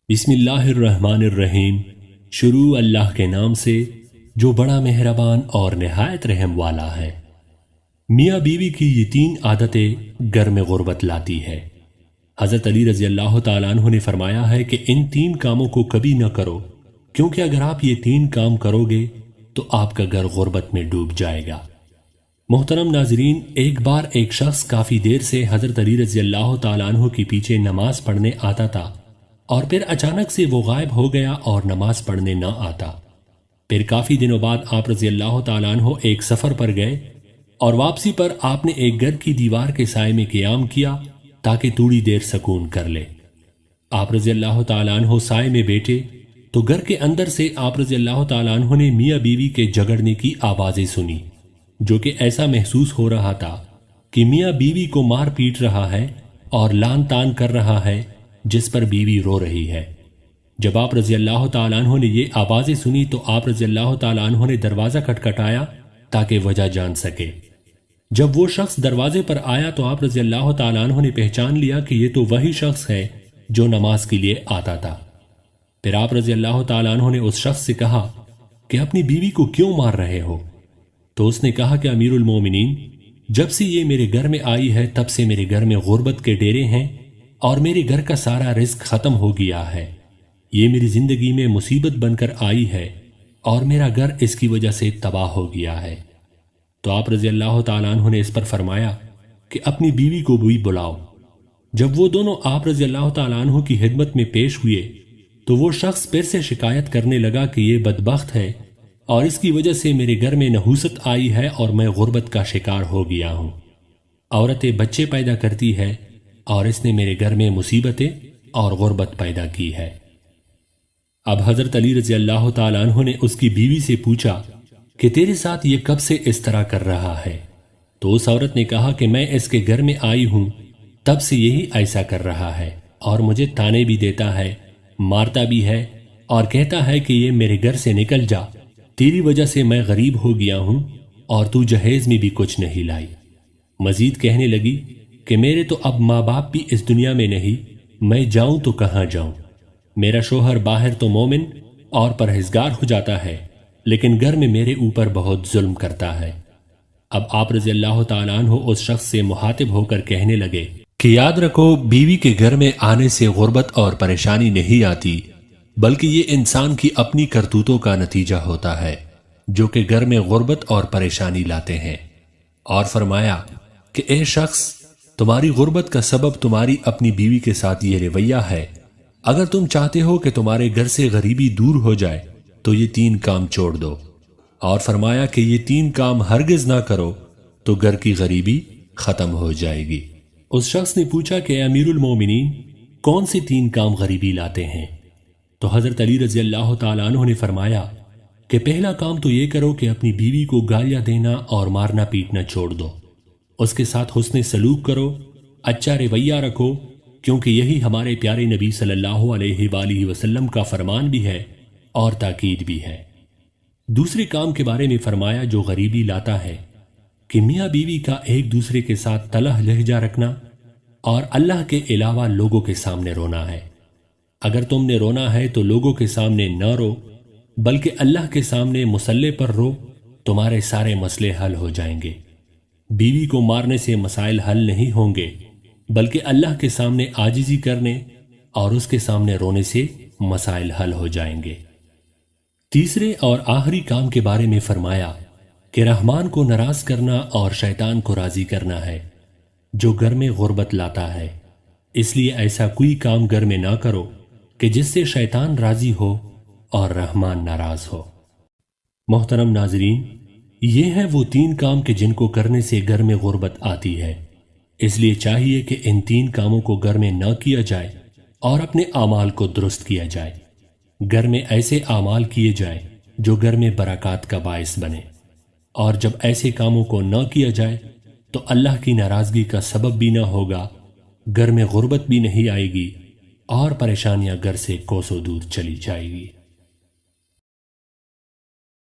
بسم اللہ الرحمن الرحیم۔ شروع اللہ کے نام سے جو بڑا مہربان اور نہایت رحم والا ہے۔ میاں بیوی کی یہ تین عادتیں گھر میں غربت لاتی ہے۔ حضرت علی رضی اللہ تعالیٰ عنہ نے فرمایا ہے کہ ان تین کاموں کو کبھی نہ کرو، کیونکہ اگر آپ یہ تین کام کرو گے تو آپ کا گھر غربت میں ڈوب جائے گا۔ محترم ناظرین، ایک بار ایک شخص کافی دیر سے حضرت علی رضی اللہ تعالیٰ عنہ کے پیچھے نماز پڑھنے آتا تھا، اور پھر اچانک سے وہ غائب ہو گیا اور نماز پڑھنے نہ آتا۔ پھر کافی دنوں بعد آپ رضی اللہ تعالیٰ عنہ ایک سفر پر گئے اور واپسی پر آپ نے ایک گھر کی دیوار کے سائے میں قیام کیا تاکہ تھوڑی دیر سکون کر لے۔ آپ رضی اللہ تعالیٰ عنہ سائے میں بیٹھے تو گھر کے اندر سے آپ رضی اللہ تعالیٰ عنہ نے میاں بیوی کے جھگڑنے کی آوازیں سنی، جو کہ ایسا محسوس ہو رہا تھا کہ میاں بیوی کو مار پیٹ رہا ہے اور لان تان کر رہا ہے، جس پر بیوی رو رہی ہے۔ جب آپ رضی اللہ تعالیٰ عنہ نے یہ آوازیں سنی تو آپ رضی اللہ تعالیٰ عنہ نے دروازہ کھٹکھٹایا تاکہ وجہ جان سکے۔ جب وہ شخص دروازے پر آیا تو آپ رضی اللہ تعالیٰ عنہ نے پہچان لیا کہ یہ تو وہی شخص ہے جو نماز کے لیے آتا تھا۔ پھر آپ رضی اللہ تعالیٰ عنہ نے اس شخص سے کہا کہ اپنی بیوی کو کیوں مار رہے ہو؟ تو اس نے کہا کہ امیر المومنین، جب سے یہ میرے گھر میں آئی ہے تب سے میرے گھر میں غربت کے ڈیرے ہیں اور میرے گھر کا سارا رزق ختم ہو گیا ہے۔ یہ میری زندگی میں مصیبت بن کر آئی ہے اور میرا گھر اس کی وجہ سے تباہ ہو گیا ہے۔ تو آپ رضی اللہ تعالیٰ عنہ نے اس پر فرمایا کہ اپنی بیوی کو بھی بلاؤ۔ جب وہ دونوں آپ رضی اللہ تعالیٰ عنہ کی خدمت میں پیش ہوئے تو وہ شخص پھر سے شکایت کرنے لگا کہ یہ بدبخت ہے اور اس کی وجہ سے میرے گھر میں نحوست آئی ہے اور میں غربت کا شکار ہو گیا ہوں۔ عورتیں بچے پیدا کرتی ہے اور اس نے میرے گھر میں مصیبتیں اور غربت پیدا کی ہے۔ اب حضرت علی رضی اللہ تعالیٰ عنہ نے اس کی بیوی سے پوچھا کہ تیرے ساتھ یہ کب سے اس طرح کر رہا ہے؟ تو اس عورت نے کہا کہ میں اس کے گھر میں آئی ہوں تب سے یہی ایسا کر رہا ہے اور مجھے تانے بھی دیتا ہے، مارتا بھی ہے اور کہتا ہے کہ یہ میرے گھر سے نکل جا، تیری وجہ سے میں غریب ہو گیا ہوں اور تو جہیز میں بھی کچھ نہیں لائی۔ مزید کہنے لگی کہ میرے تو اب ماں باپ بھی اس دنیا میں نہیں، میں جاؤں تو کہاں جاؤں؟ میرا شوہر باہر تو مومن اور پرہیزگار ہو جاتا ہے، لیکن گھر میں میرے اوپر بہت ظلم کرتا ہے۔ اب آپ رضی اللہ تعالیٰ عنہ اس شخص سے مخاطب ہو کر کہنے لگے کہ یاد رکھو، بیوی کے گھر میں آنے سے غربت اور پریشانی نہیں آتی، بلکہ یہ انسان کی اپنی کرتوتوں کا نتیجہ ہوتا ہے جو کہ گھر میں غربت اور پریشانی لاتے ہیں۔ اور فرمایا کہ اے شخص، تمہاری غربت کا سبب تمہاری اپنی بیوی کے ساتھ یہ رویہ ہے۔ اگر تم چاہتے ہو کہ تمہارے گھر سے غریبی دور ہو جائے تو یہ تین کام چھوڑ دو۔ اور فرمایا کہ یہ تین کام ہرگز نہ کرو تو گھر کی غریبی ختم ہو جائے گی۔ اس شخص نے پوچھا کہ امیر المومنین، کون سے تین کام غریبی لاتے ہیں؟ تو حضرت علی رضی اللہ تعالیٰ عنہ نے فرمایا کہ پہلا کام تو یہ کرو کہ اپنی بیوی کو گالیاں دینا اور مارنا پیٹنا چھوڑ دو، اس کے ساتھ حسن سلوک کرو، اچھا رویہ رکھو، کیونکہ یہی ہمارے پیارے نبی صلی اللہ علیہ وآلہ وسلم کا فرمان بھی ہے اور تاکید بھی ہے۔ دوسرے کام کے بارے میں فرمایا جو غریبی لاتا ہے کہ میاں بیوی کا ایک دوسرے کے ساتھ تلہ لہجہ رکھنا اور اللہ کے علاوہ لوگوں کے سامنے رونا ہے۔ اگر تم نے رونا ہے تو لوگوں کے سامنے نہ رو، بلکہ اللہ کے سامنے مصلے پر رو، تمہارے سارے مسئلے حل ہو جائیں گے۔ بیوی کو مارنے سے مسائل حل نہیں ہوں گے، بلکہ اللہ کے سامنے عاجزی کرنے اور اس کے سامنے رونے سے مسائل حل ہو جائیں گے۔ تیسرے اور آخری کام کے بارے میں فرمایا کہ رحمان کو ناراض کرنا اور شیطان کو راضی کرنا ہے جو گھر میں غربت لاتا ہے، اس لیے ایسا کوئی کام گھر میں نہ کرو کہ جس سے شیطان راضی ہو اور رحمان ناراض ہو۔ محترم ناظرین، یہ ہیں وہ تین کام کہ جن کو کرنے سے گھر میں غربت آتی ہے، اس لیے چاہیے کہ ان تین کاموں کو گھر میں نہ کیا جائے اور اپنے اعمال کو درست کیا جائے۔ گھر میں ایسے اعمال کیے جائیں جو گھر میں برکات کا باعث بنے، اور جب ایسے کاموں کو نہ کیا جائے تو اللہ کی ناراضگی کا سبب بھی نہ ہوگا، گھر میں غربت بھی نہیں آئے گی اور پریشانیاں گھر سے کوسوں دور چلی جائے گی۔